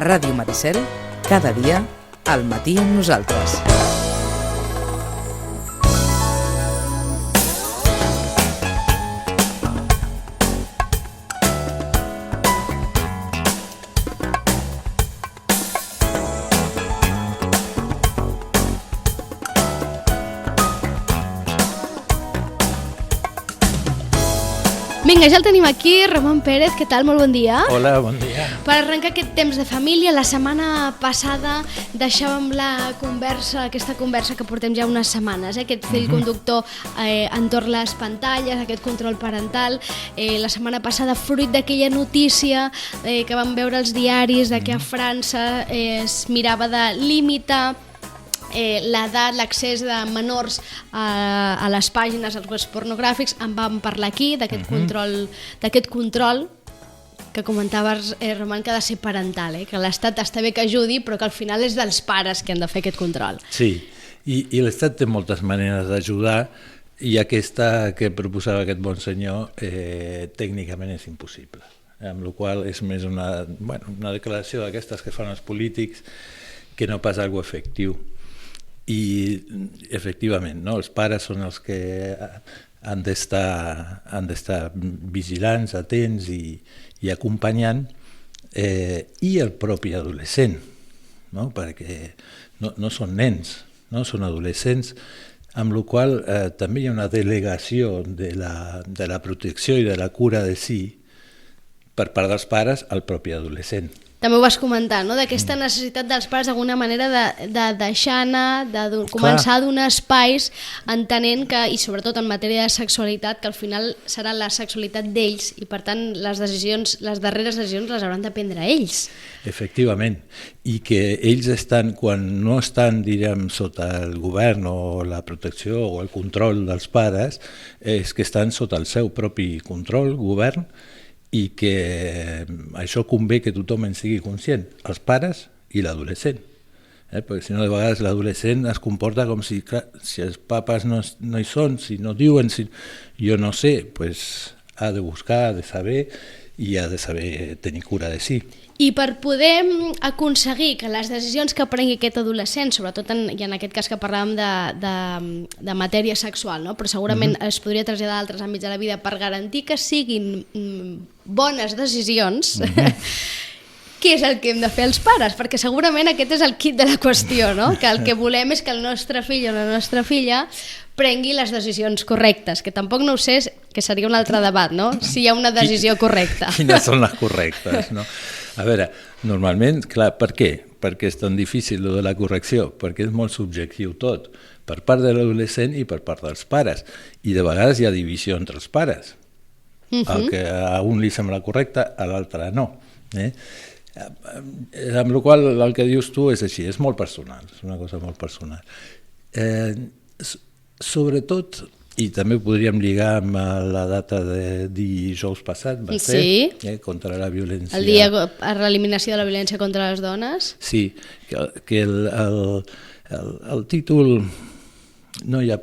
Ràdio Maricel, cada dia, al matí amb nosaltres. Vinga, ja el tenim aquí, Ramon Pérez, què tal? Molt bon dia. Hola, bon dia. Per arrencar aquest temps de família, la setmana passada deixàvem aquesta conversa que portem ja unes setmanes, aquest fil conductor entorn les pantalles, aquest control parental. La setmana passada, fruit d'aquella notícia que vam veure als diaris de que a França es mirava de limitar l'edat, l'accés de menors a les pàgines, als webs pornogràfics. En vam parlar aquí, d'aquest control que comentaves, Roman, que ha de ser parental, que l'Estat està bé que ajudi, però que al final és dels pares que han de fer aquest control. Sí, i l'Estat té moltes maneres d'ajudar, i aquesta que proposava aquest bon senyor tècnicament és impossible, amb la qual cosa és més una declaració d'aquestes que fan els polítics que no pas algo efectiu. I efectivament, no? Els pares són els que han d'estar vigilants, atents i acompanyant, i el propi adolescent, no? Perquè no són nens, no? Són adolescents, amb la qual cosa també hi ha una delegació de la protecció i de la cura de si per part dels pares al propi adolescent. També ho vas comentar, no? D'aquesta necessitat dels pares d'alguna manera de deixar anar, de començar a donar espais, entenent que, i sobretot en matèria de sexualitat, que al final serà la sexualitat d'ells i per tant les darreres decisions les hauran de prendre ells. Efectivament, i que ells quan no estan, diríem, sota el govern o la protecció o el control dels pares, és que estan sota el seu propi control, govern, i que això convé que tothom en sigui conscient, els pares i l'adolescent. Perquè si no, de vegades l'adolescent es comporta com si els papes no hi són, si no diuen, jo no sé, ha de buscar, ha de saber i ha de saber tenir cura de si. I per poder aconseguir que les decisions que prengui aquest adolescent, sobretot i en aquest cas que parlàvem de matèria sexual, no? Però segurament es podria traslladar a altres àmbits de la vida per garantir que siguin bones decisions, què és el que hem de fer els pares? Perquè segurament aquest és el quid de la qüestió, no? Que el que volem és que el nostre fill o la nostra filla prengui les decisions correctes, que tampoc no ho sé, que seria un altre debat, no? Si hi ha una decisió correcta. Quines són les correctes, no? A veure, normalment, clar, per què? Perquè és tan difícil lo de la correcció, perquè és molt subjectiu tot, per part de l'adolescent i per part dels pares, i de vegades hi ha divisió entre els pares. El que a un li sembla correcte, a l'altre no. Amb la qual cosa el que dius tu és així, és molt personal, és una cosa molt personal. Sobretot, i també ho podríem lligar amb la data de dijous passat, va ser, contra la violència. El dia per l'eliminació de la violència contra les dones. Sí, que el títol no hi ha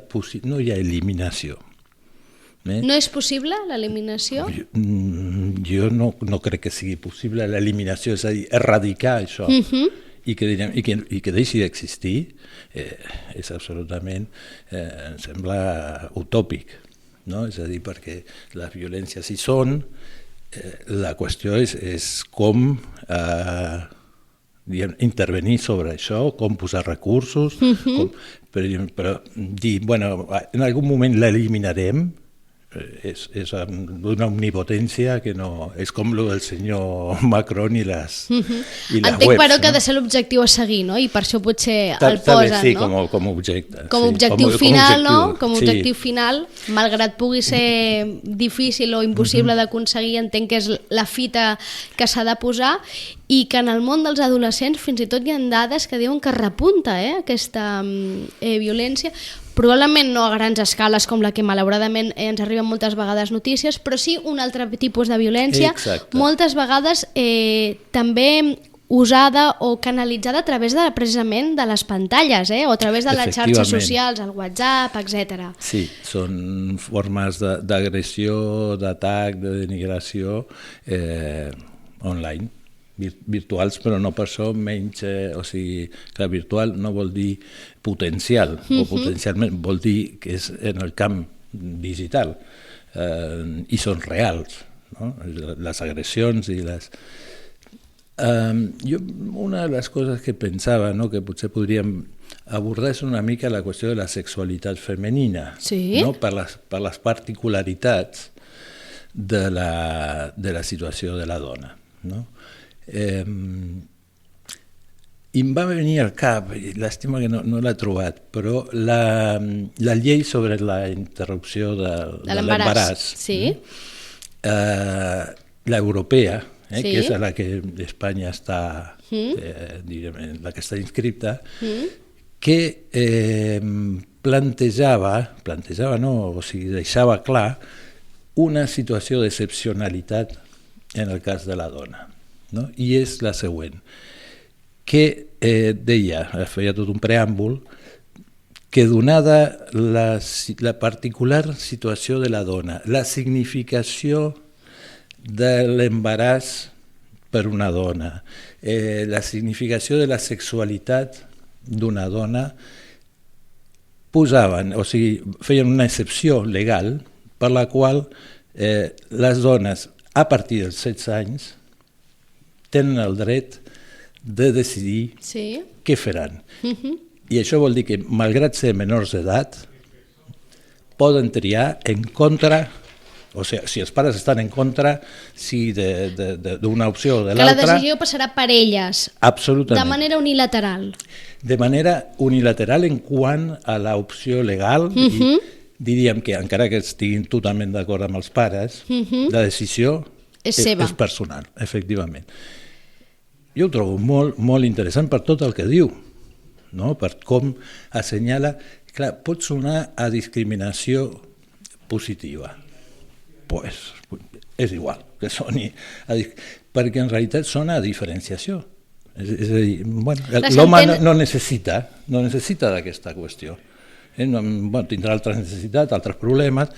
eliminació. No és possible l'eliminació? Jo no crec que sigui possible l'eliminació, és a dir, erradicar això. I que deixi d'existir és absolutament, em sembla utòpic, no? És a dir, perquè les violències hi són, la qüestió és com intervenir sobre això, com posar recursos, però dir, en algun moment l'eliminarem, és d'una omnipotència que no... És com el del senyor Macron i les webs. Entenc, però, que ha de ser l'objectiu a seguir, no? I per això potser el posen, sí, no? Com a objecte. Com a objectiu final, no? Com a objectiu final, malgrat pugui ser difícil o impossible d'aconseguir, entenc que és la fita que s'ha de posar, i que en el món dels adolescents fins i tot hi ha dades que diuen que repunta aquesta violència, probablement no a grans escales com la que malauradament ens arriben moltes vegades notícies, però sí un altre tipus de violència, moltes vegades també usada o canalitzada a través precisament de les pantalles, o a través de les xarxes socials, el WhatsApp, etc. Sí, són formes d'agressió, d'atac, de denigració online. virtuals, però no per això menys, o sigui, clar, virtual no vol dir potencial, o potencialment vol dir que és en el camp digital, i són reals, no? Les agressions i les... Jo, una de les coses que pensava, no, que potser podríem abordar és una mica la qüestió de la sexualitat femenina, Sí. no? per les particularitats de la situació de la dona. No? I em va venir al cap, i llàstima que no l'he trobat, però la llei sobre la interrupció de l'embaràs, Sí. l'europea, Sí. que és a la que Espanya està, diguem, la que està inscripta, que plantejava no, o sigui, deixava clar una situació d'excepcionalitat en el cas de la dona, no? I és la següent, que deia, feia tot un preàmbul, que donada la particular situació de la dona, la significació de l'embaràs per una dona, la significació de la sexualitat d'una dona, posaven, o sigui, feien una excepció legal per la qual les dones a partir dels 16 anys tenen el dret de decidir què faran. I això vol dir que, malgrat ser menors d'edat, poden triar en contra, o sigui, si els pares estan en contra, si d'una opció o de l'altra... Que la decisió passarà per elles. Absolutament. De manera unilateral. De manera unilateral en quant a l'opció legal, i diríem que encara que estiguin totalment d'acord amb els pares, la decisió és seva. És personal, efectivament. Jo ho trobo molt, molt interessant per tot el que diu, no? Per com assenyala... Clar, pot sonar a discriminació positiva. Pues, és igual que soni, perquè en realitat sona a diferenciació. És a dir, bueno, l'home no necessita d'aquesta qüestió. Tindrà altres necessitats, altres problemes.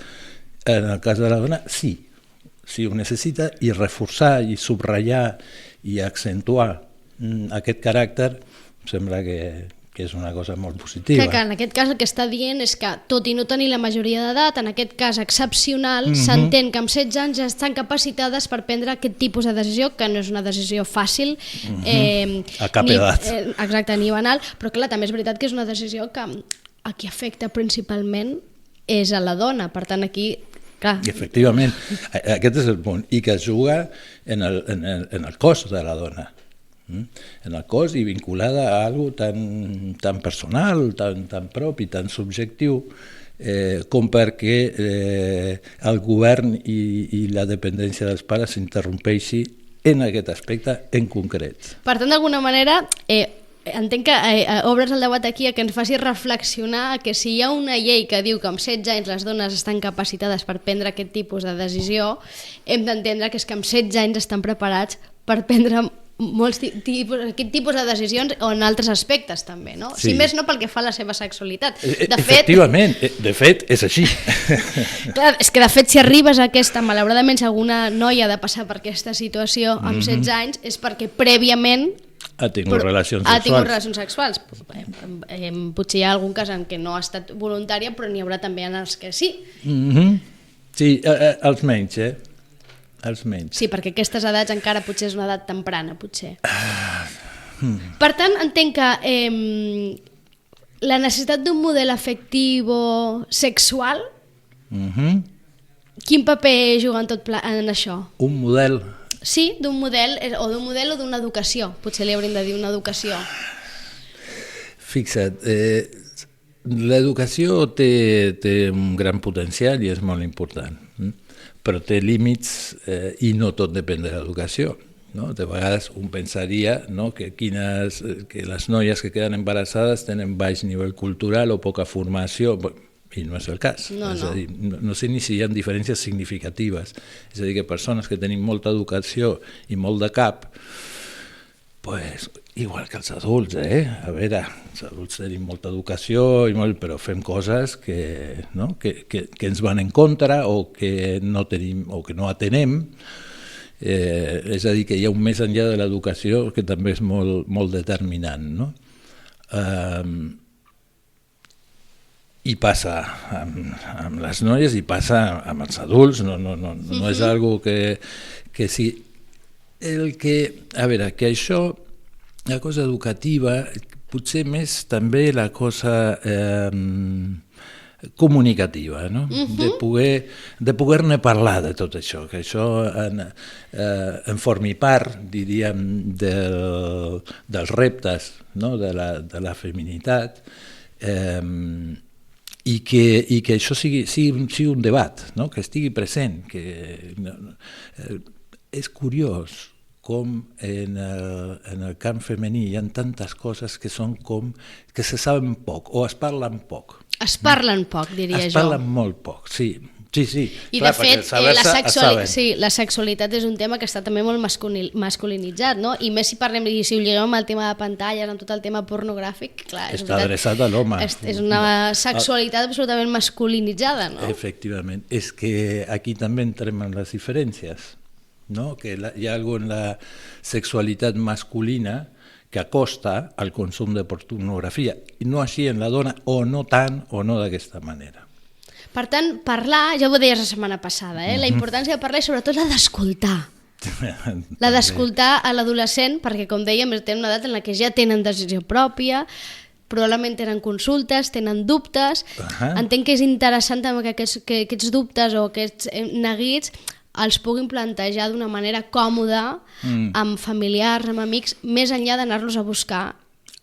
En el cas de la dona, sí ho necessita, i reforçar i subratllar i accentuar aquest caràcter em sembla que és una cosa molt positiva. Que en aquest cas el que està dient és que, tot i no tenir la majoria d'edat, en aquest cas excepcional, s'entén que amb 16 anys ja estan capacitades per prendre aquest tipus de decisió, que no és una decisió fàcil, a cap edat. Exacte, ni banal, però clar, també és veritat que és una decisió que a qui afecta principalment és a la dona, per tant aquí... Clar. Efectivament, aquest és el punt, i que es juga en el cos de la dona, en el cos, i vinculada a algo tan personal, tan propi, tan subjectiu, com perquè el govern i la dependència dels pares s'interrompeixi en aquest aspecte en concret. Per tant, d'alguna manera, entenc que obres el debat aquí a que ens faci reflexionar que si hi ha una llei que diu que amb 16 anys les dones estan capacitades per prendre aquest tipus de decisió, hem d'entendre que és que amb 16 anys estan preparats per prendre aquest tipus de decisions o en altres aspectes també, no? Sí. Si més no pel que fa a la seva sexualitat. Efectivament, de fet és així. Clar, és que de fet si arribes a aquesta, malauradament si alguna noia ha de passar per aquesta situació amb 16 anys és perquè prèviament ha tingut relacions sexuals. Potser hi ha algun cas en què no ha estat voluntària, però n'hi haurà també en els que sí. Sí, els menys, els menys. Sí, perquè aquestes edats encara potser és una edat temprana, potser. Per tant, entenc que la necessitat d'un model afectiu sexual, quin paper juga en això? Un model... Sí, d'un model o d'una educació. Potser li hauríem de dir una educació. Fixa't, l'educació té un gran potencial i és molt important, però té límits i no tot depèn de l'educació. No? De vegades un pensaria, no, que les noies que queden embarassades tenen baix nivell cultural o poca formació, i no és el cas. És a dir, no sé ni si hi ha diferències significatives. És a dir, que persones que tenim molta educació i molt de cap, pues, igual que els adults, a veure, els adults tenim molta educació, però fem coses que ens van en contra o que no atenem, És a dir, que hi ha un més enllà de l'educació que també és molt, molt determinant, no? I passa amb les noies i passa amb els adults, no és algo que sí. A veure, que això, la cosa educativa, potser més també la cosa comunicativa, no? De poder-ne parlar de tot això, que això en formi part, diríem, dels reptes, no? de la feminitat, i que això sigui un debat, no? Que estigui present. És curiós com en el camp femení hi ha tantes coses que són com que se saben poc o es parlen poc. Es parlen poc, diria jo. Es parlen molt poc, sí. I clar, de fet, la sexualitat és un tema que està també molt masculinitzat, no? I més si parlem, si ho lliguem amb el tema de pantalles, amb tot el tema pornogràfic, clar, està adreçat a l'home. És una sexualitat absolutament masculinitzada, no? Efectivament. És que aquí també entrem en les diferències, no? Que hi ha alguna en la sexualitat masculina que acosta al consum de pornografia, i no així en la dona, o no tant, o no d'aquesta manera. Per tant, parlar, ja ho deies la setmana passada, la importància de parlar i sobretot la d'escoltar. La d'escoltar a l'adolescent, perquè com dèiem, tenen una edat en la que ja tenen decisió pròpia, probablement tenen consultes, tenen dubtes. Entenc que és interessant que aquests dubtes o aquests neguits els puguin plantejar d'una manera còmoda amb familiars, amb amics, més enllà d'anar-los a buscar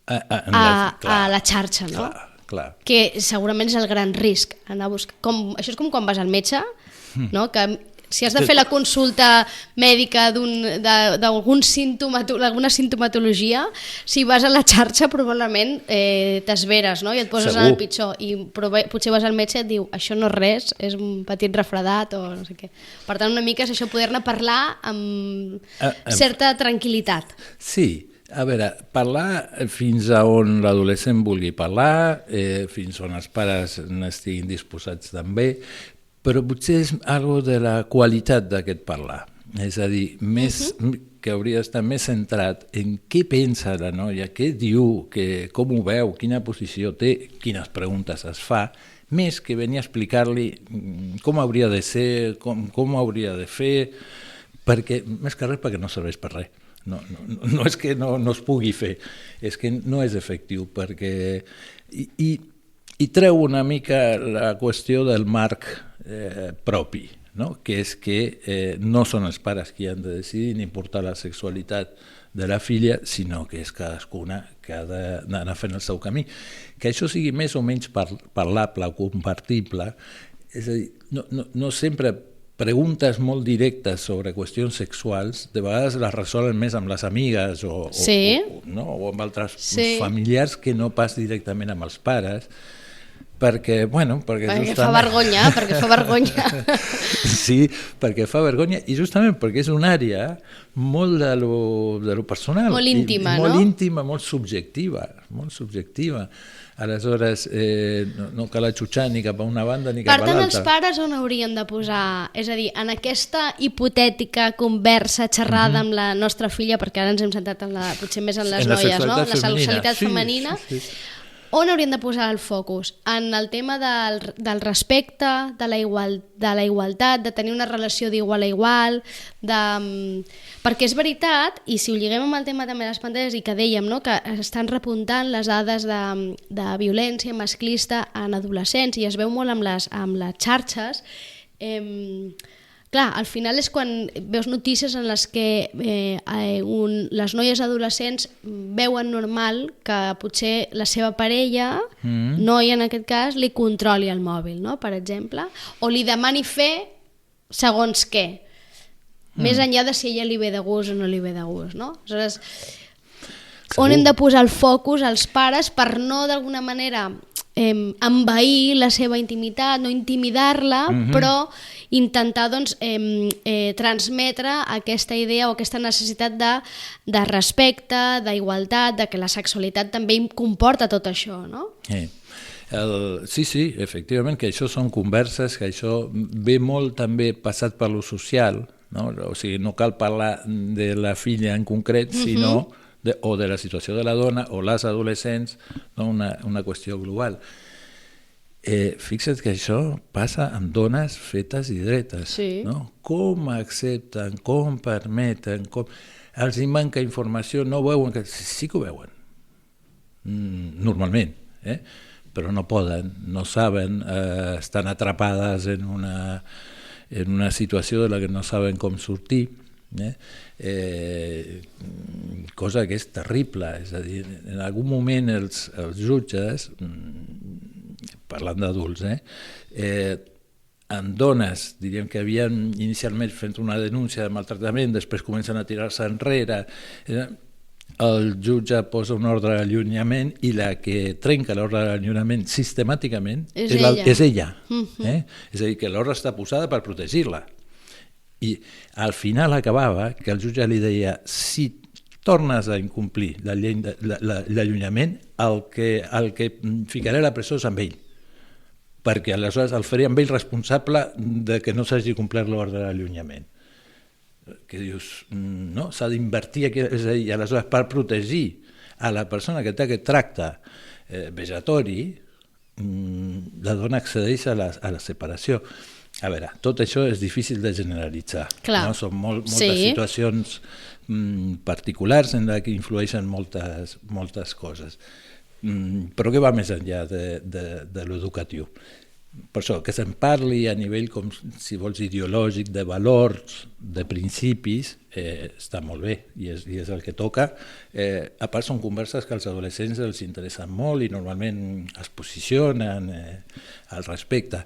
a la xarxa, no? Clar. Que segurament és el gran risc, anar a buscar. Això és com quan vas al metge, no? Que si has de fer la consulta mèdica d'alguna sintomatologia, si vas a la xarxa probablement t'esveres, no? I et poses en el pitjor, i potser vas al metge i et diu això no és res, és un petit refredat o no sé què. Per tant, una mica és això, poder-ne parlar amb certa tranquil·litat. Sí, a veure, parlar fins a on l'adolescent vulgui parlar, fins on els pares n'estiguin disposats també, però potser és algo de la qualitat d'aquest parlar. És a dir, que hauria d'estar més centrat en què pensa la noia, què diu, com ho veu, quina posició té, quines preguntes es fa, més que venir a explicar-li com hauria de ser, com hauria de fer, més que res perquè no serveix per res. No és que no es pugui fer, és que no és efectiu, perquè i treu una mica la qüestió del marc propi, no? Que és que no són els pares qui han de decidir ni portar la sexualitat de la filla, sinó que és cadascuna que ha d'anar fent el seu camí. Que això sigui més o menys parlable o compartible, és a dir, no sempre preguntes molt directes sobre qüestions sexuals, de vegades les resolen més amb les amigues o amb altres familiars que no pas directament amb els pares, perquè fa vergonya, Sí, perquè fa vergonya i justament perquè és una àrea molt de lo personal. Molt íntima, no? Molt íntima, molt subjectiva. Aleshores, no cal atxutxar ni cap a una banda ni cap a l'altra. Per tant, els pares on haurien de posar? És a dir, en aquesta hipotètica conversa, xerrada amb la nostra filla, perquè ara ens hem centrat potser més en les noies, no? La sexualitat femenina. On haurien de posar el focus? En el tema del respecte, de la igualtat, de tenir una relació d'igual a igual, perquè és veritat, i si ho lliguem amb el tema també de les pantalles, i que dèiem, no? Que estan repuntant les dades de violència masclista en adolescents, i es veu molt amb les xarxes, clar, al final és quan veus notícies en les que les noies adolescents veuen normal que potser la seva parella, noia en aquest cas, li controli el mòbil, no? Per exemple, o li demani fer segons què, més enllà de si a ella li ve de gust o no li ve de gust, no? Aleshores, on hem de posar el focus els pares per no d'alguna manera envair la seva intimitat, no intimidar-la, però intentar transmetre aquesta idea o aquesta necessitat de respecte, d'igualtat, de que la sexualitat també comporta tot això, no? Sí, efectivament, que això són converses, que això ve molt també passat per lo social, no? O sigui, no cal parlar de la filla en concret, sinó o de la situació de la dona o les adolescents, no? Una qüestió global. Fixa't que això passa amb dones fetes i dretes. Sí. No? Com accepten, com permeten, els hi manca informació, no veuen que... Sí que ho veuen, normalment, però no poden, no saben, estan atrapades en una situació de la que no saben com sortir, cosa que és terrible. És a dir, en algun moment els jutges, parlant d'adults, en dones, diríem que havien inicialment fet una denúncia de maltractament, després comencen a tirar-se enrere, el jutge posa un ordre d'allunyament i la que trenca l'ordre d'allunyament sistemàticament és ella. És a dir, que l'ordre està posada per protegir-la. I al final acabava que el jutge li deia: si tornes a incomplir l'allunyament, el que ficaré a la presó és amb ell, perquè aleshores el faré amb ell responsable de que no s'hagi complert l'ordre d'allunyament. Que dius, no, s'ha d'invertir aquí, és a dir, aleshores per protegir a la persona que té aquest tracte vejatori, la dona accedeix a la separació. A veure, tot això és difícil de generalitzar. No? Són moltes situacions particulars en què influeixen moltes coses, però que va més enllà de l'educatiu. Per això, que se'n parli a nivell, com si vols, ideològic, de valors, de principis, està molt bé, i és el que toca. A part, són converses que als adolescents els interessen molt i normalment es posicionen al respecte.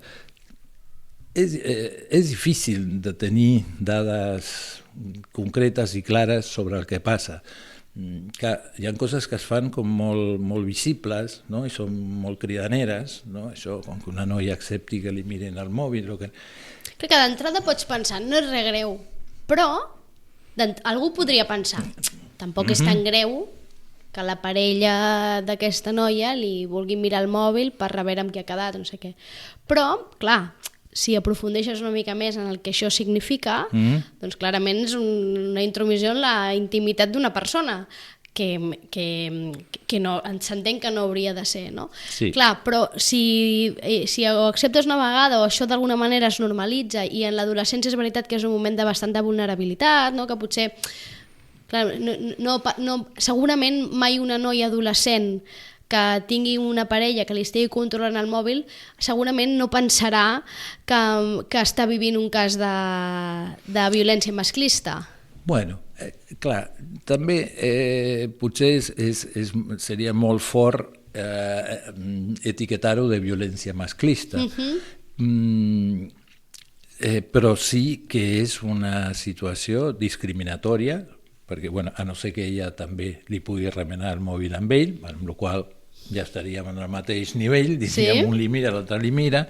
És difícil de tenir dades concretes i clares sobre el que passa. Hi ha coses que es fan com molt visibles, no? I són molt cridaneres, no? Això, com que una noia accepti que li miren el mòbil. Crec que d'entrada pots pensar, no és res greu, però algú podria pensar, tampoc és tan greu que la parella d'aquesta noia li vulgui mirar el mòbil per veure amb qui ha quedat, no sé què. Però, clar, si aprofundeixes una mica més en el que això significa, doncs clarament és una intromissió en la intimitat d'una persona que no, s'entén que no hauria de ser, no? Sí. Clar, però si ho acceptes una vegada o això d'alguna manera es normalitza, i en l'adolescència és veritat que és un moment de bastanta vulnerabilitat, no? Que potser, clar, segurament mai una noia adolescent que tingui una parella que li estigui controlant el mòbil, segurament no pensarà que està vivint un cas de violència masclista. Bueno, clar, també potser seria molt fort etiquetar-ho de violència masclista, però sí que és una situació discriminatòria, perquè, bueno, a no ser que ella també li pugui remenar el mòbil amb ell, amb la qual ja estaríem en el mateix nivell, diríem, un li mira, l'altre li mira,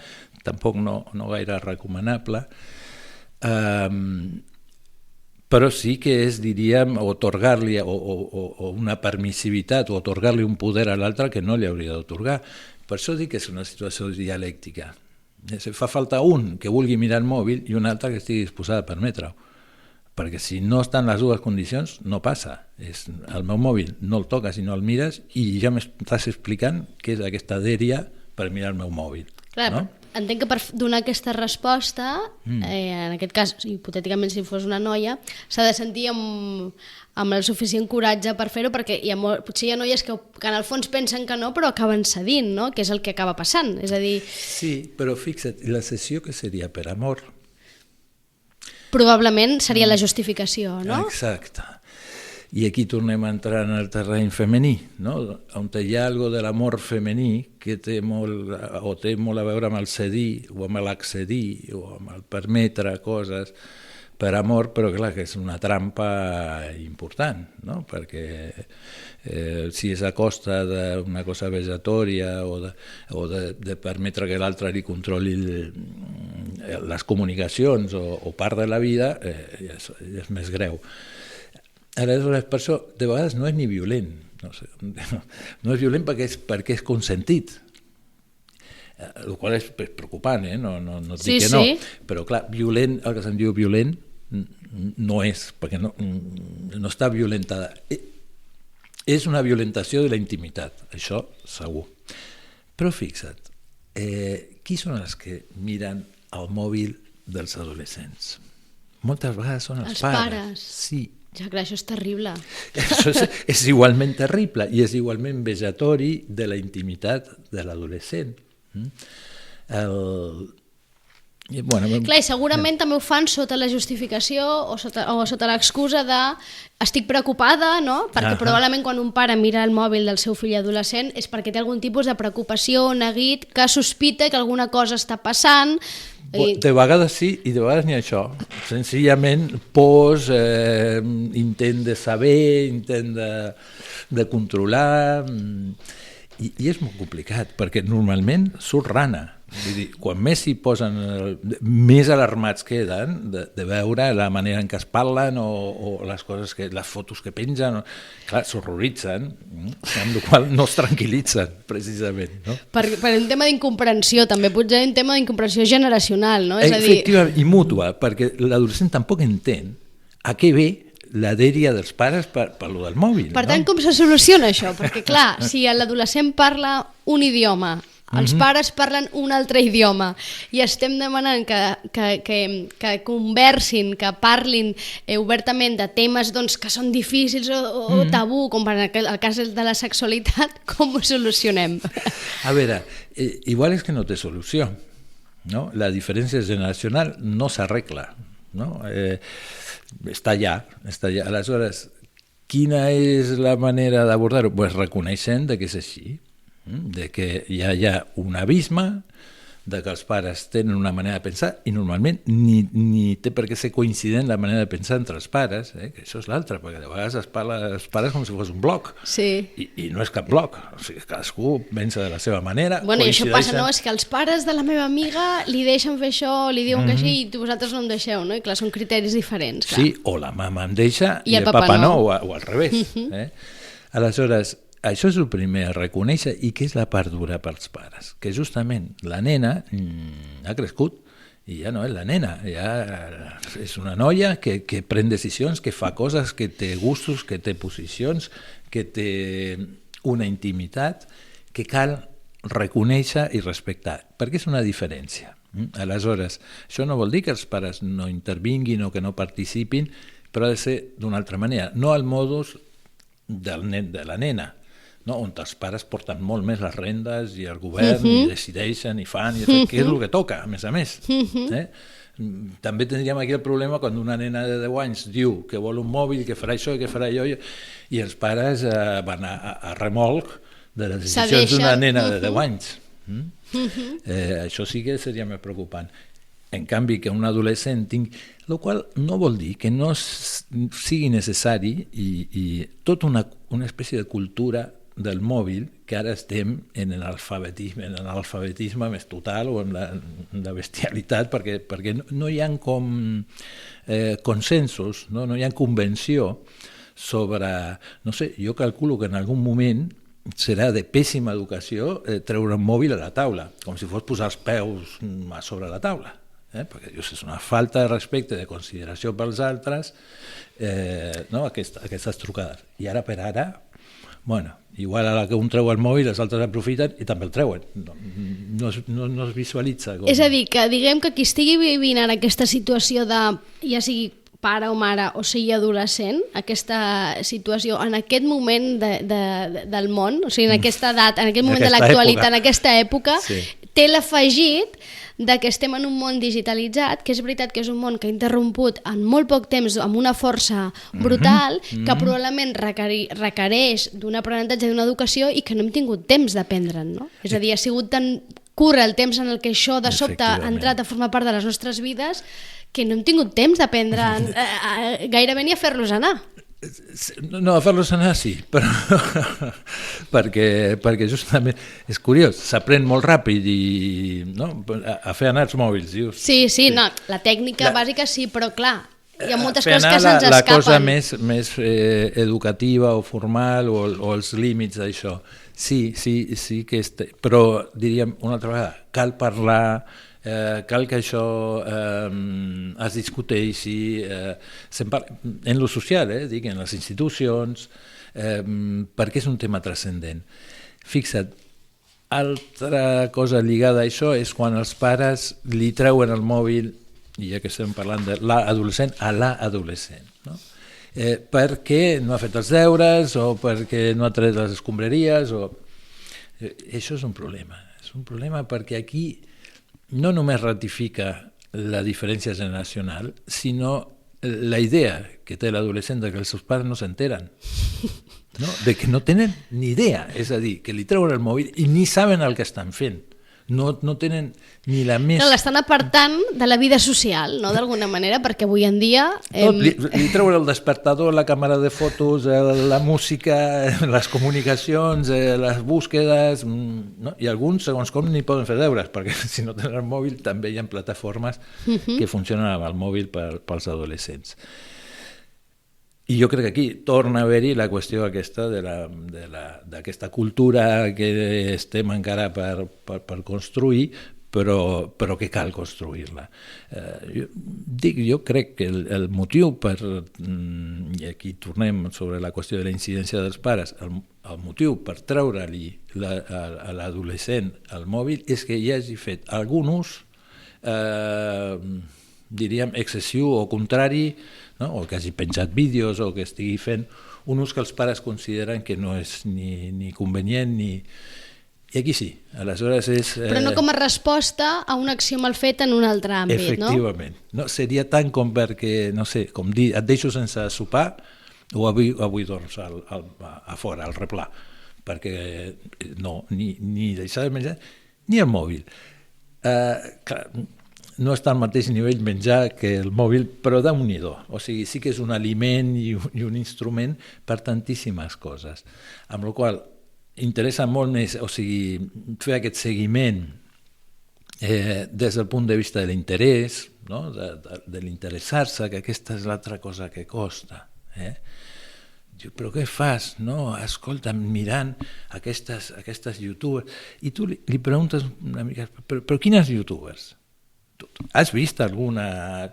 tampoc no gaire recomanable, però sí que és, diríem, otorgar-li o una permissivitat o otorgar-li un poder a l'altre que no li hauria d'atorgar. Per això dic que és una situació dialèctica. Fa falta un que vulgui mirar el mòbil i un altre que estigui disposat a permetre-ho, perquè si no estan les dues condicions no passa. El meu mòbil no el toques i no el mires i ja m'estàs explicant què és aquesta dèria per mirar el meu mòbil. Clar, no? Entenc que per donar aquesta resposta, en aquest cas, hipotèticament si fos una noia, s'ha de sentir amb el suficient coratge per fer-ho, perquè potser hi ha noies que en el fons pensen que no, però acaben cedint, no? Que és el que acaba passant. És a dir... Sí, però fixa't, la cessió que seria per amor... Probablement seria la justificació, no? Exacte. I aquí tornem a entrar en el terreny femení, no? On hi ha algo de l'amor femení que té molt a veure amb el cedir o amb l'accedir o amb el permetre coses per amor, però clar que és una trampa important, no? Perquè si és a costa d'una cosa vejatòria o de permetre que l'altre li controli les comunicacions o part de la vida, és més greu. Aleshores, per això, de vegades no és ni violent, no és violent perquè és consentit, el qual és preocupant, no et dic que no, però clar, violent, el que se'n diu violent, no és, perquè no està violentada. És una violentació de la intimitat, això segur. Però fixa't, qui són els que miren el mòbil dels adolescents? Moltes vegades són els pares. Sí. Ja, clar, això és terrible. Això és igualment terrible i és igualment vejatori de la intimitat de l'adolescent. Clar, i segurament també ho fan sota la justificació o sota l'excusa de estic preocupada, no? Perquè probablement quan un pare mira el mòbil del seu fill adolescent és perquè té algun tipus de preocupació, neguit, que sospita que alguna cosa està passant. De vegades sí i de vegades ni això. Senzillament pors, intent de saber, intent de controlar, i és molt complicat perquè normalment surt rana. Vull dir, quan més s'hi posen, més alarmats queden de veure la manera en què es parlen o les coses, les fotos que pengen, clar, s'horroritzen, amb la qual no es tranquil·litzen, precisament. No? Per un tema d'incomprensió, també potser un tema d'incomprensió generacional, no? És a dir... Efectivament, i mútua, perquè l'adolescent tampoc entén a què ve la dèria dels pares per lo del mòbil. Per tant, com se soluciona això? Perquè, clar, si l'adolescent parla un idioma, els pares parlen un altre idioma i estem demanant que conversin, que parlin obertament de temes que són difícils o tabú, com per el cas de la sexualitat, com ho solucionem? A veure, igual és que no té solució, no? La diferència generacional no s'arregla, no? Està allà. Aleshores, quina és la manera d'abordar-ho? Pues reconeixent que és així, de que ja hi ha un abisme, de que els pares tenen una manera de pensar i normalment ni té per què ser coincident la manera de pensar entre els pares, que això és l'altre, perquè de vegades es parla dels pares com si fos un bloc, i no és cap bloc, o sigui, cadascú pensa de la seva manera. Bueno, i això passa, no? És que els pares de la meva amiga li deixen fer això, li diuen que així, i vosaltres no em deixeu, no? I clar, són criteris diferents. Clar. Sí, o la mama em deixa i el papa no, o al revés. Aleshores, això és el primer a reconèixer i que és la part dura pels pares, que justament la nena ha crescut i ja no és la nena, ja és una noia que pren decisions, que fa coses, que té gustos, que té posicions, que té una intimitat que cal reconèixer i respectar, perquè és una diferència. Aleshores, això no vol dir que els pares no intervinguin o que no participin, però ha de ser d'una altra manera, no al modus del nen, de la nena, no? On els pares porten molt més les rendes i el govern i decideixen i fan, que és el que toca, a més. També tindríem aquí el problema quan una nena de 10 anys diu que vol un mòbil, que farà això i que farà allò, i els pares van a remolc de les decisions d'una nena de 10 anys. Això sí que seria més preocupant. En canvi, que un adolescent tingui... El qual no vol dir que no sigui necessari i tota una espècie de cultura del mòbil, que ara estem en l'alfabetisme més total o en la bestialitat, perquè no hi ha com consensos, no hi ha convenció sobre... No sé, jo calculo que en algun moment serà de pèssima educació treure un mòbil a la taula, com si fos posar els peus a sobre la taula. Perquè és una falta de respecte, de consideració pels altres, aquestes trucades. I ara per ara, bueno, igual a la que un treu el mòbil, els altres aprofiten i també el treuen. No es visualitza. És a dir, que diguem que qui estigui vivint ara aquesta situació de, ja sigui pare o mare o sigui adolescent, aquesta situació en aquest moment del món, o sigui, en aquesta edat, en aquest moment de l'actualitat, en aquesta època, té l'afegit de que estem en un món digitalitzat, que és veritat que és un món que ha interromput en molt poc temps amb una força brutal, que probablement requereix d'un aprenentatge, d'una educació i que no hem tingut temps d'aprendre'n, no? És a dir, ha sigut tan curt el temps en el que això de sobte ha entrat a formar part de les nostres vides que no hem tingut temps d'aprendre'n gairebé ni a fer-los anar. No, a fer-los anar sí, però perquè justament és curiós, s'aprèn molt ràpid i a fer anar els mòbils. Sí, no, la tècnica bàsica sí, però clar, hi ha moltes coses que se'ns escapen. La cosa més educativa o formal o els límits d'això, sí que però diríem una altra vegada, cal parlar, cal que això es discuteixi en lo social, dic, en les institucions, perquè és un tema transcendent. Fixa't, altra cosa lligada a això és quan els pares li treuen el mòbil, i ja que estem parlant de l'adolescent, a l'adolescent, no? Perquè no ha fet els deures o perquè no ha tret les escombraries. Això és un problema. És un problema perquè aquí no només ratifica la diferència generacional, sinó la idea que té l'adolescent de que els seus pares no s'enteren, no? De que no tenen ni idea, és a dir, que li treuen el mòbil i ni saben el que estan fent. No tenen ni la més... L'estan apartant de la vida social, no? D'alguna manera, perquè avui en dia... Li treuen el despertador, la càmera de fotos, la música, les comunicacions, les búsquedes, no? I alguns, segons com, ni poden fer deures, perquè si no tenen el mòbil també hi ha plataformes que funcionen amb el mòbil pels adolescents. I jo crec que aquí torna a haver-hi la qüestió aquesta d'aquesta cultura que estem encara per construir, però que cal construir-la. Jo crec que el motiu per, i aquí tornem sobre la qüestió de la incidència dels pares, el motiu per treure-li a l'adolescent el mòbil és que hi hagi fet algun ús, diríem, excessiu o contrari, no? O que hagi penjat vídeos o que estigui fent un ús que els pares consideren que no és ni convenient ni... I aquí sí, aleshores és... Però no com a resposta a una acció mal feta en un altre àmbit, efectivament. No? Seria tant com perquè, no sé, com dir, et deixo sense sopar o avui dorms a fora, al replà, perquè no, ni deixar de menjar, ni el mòbil. Clar, no està al mateix nivell menjar que el mòbil, però déu-n'hi-do. O sigui, sí que és un aliment i un instrument per tantíssimes coses. Amb la qual cosa, interessa molt més, o sigui, fer aquest seguiment des del punt de vista de l'interès, no? de l'interessar-se, que aquesta és l'altra cosa que costa. Diu, però què fas? No? Escolta, mirant aquestes youtubers, i tu li preguntes una mica, però quines youtubers? Has vist alguna?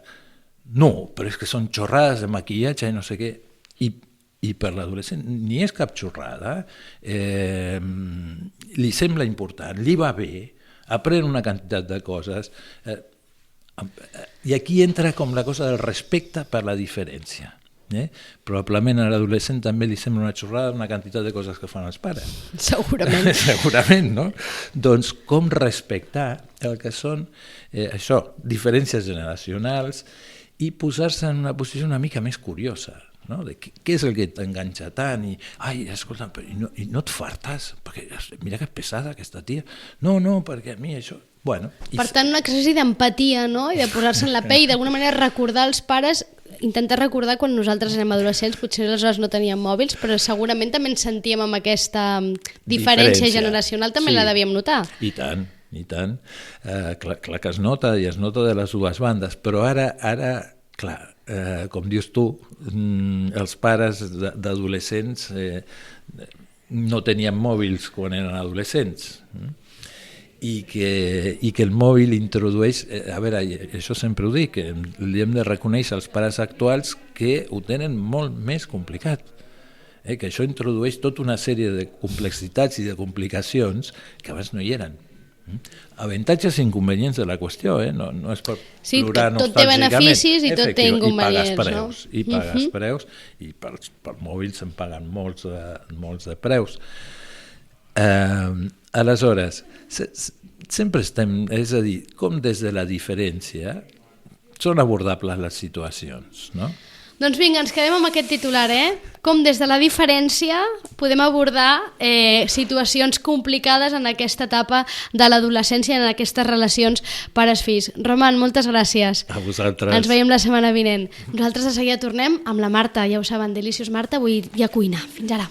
No, però és que són xorrades de maquillatge i no sé què. I per l'adolescent ni és cap xorrada, li sembla important, li va bé, aprèn una quantitat de coses, i aquí entra com la cosa del respecte per la diferència. Probablement a l'adolescent també li sembla una xorrada una quantitat de coses que fan els pares. Segurament. Segurament, no? Doncs com respectar el que són això, diferències generacionals i posar-se en una posició una mica més curiosa, no? De què és el que t'enganxa tant i, ai, escolta, i no et fartes? Perquè mira que és pesada aquesta tia. No, perquè a mi això... Bueno, per tant, un exercici d'empatia, no? I de posar-se en la pell i d'alguna manera recordar als pares, intentar recordar quan nosaltres érem adolescents, potser aleshores no teníem mòbils, però segurament també ens sentíem amb aquesta diferència generacional, també la devíem notar. I tant. Clar que es nota, i es nota de les dues bandes, però ara clar, com dius tu, els pares d'adolescents no tenien mòbils quan eren adolescents, i que el mòbil introdueix, a veure, això sempre ho dic, li hem de reconèixer als pares actuals que ho tenen molt més complicat, que això introdueix tota una sèrie de complexitats i de complicacions que abans no hi eren. Avantatges i inconvenients de la qüestió, no és per plorar nostàlgicament. Tot té beneficis i tot té inconvenients. I pagues preus, i per mòbil se'n paguen molts de preus. Aleshores, sempre estem, és a dir, com des de la diferència són abordables les situacions, no? Doncs vinga, ens quedem amb aquest titular, Com des de la diferència podem abordar situacions complicades en aquesta etapa de l'adolescència, en aquestes relacions pares-fills. Roman, moltes gràcies. A vosaltres. Ens veiem la setmana vinent. Nosaltres de seguida tornem amb la Marta, ja ho saben, Delicious Marta, avui hi ha cuina. Fins ara.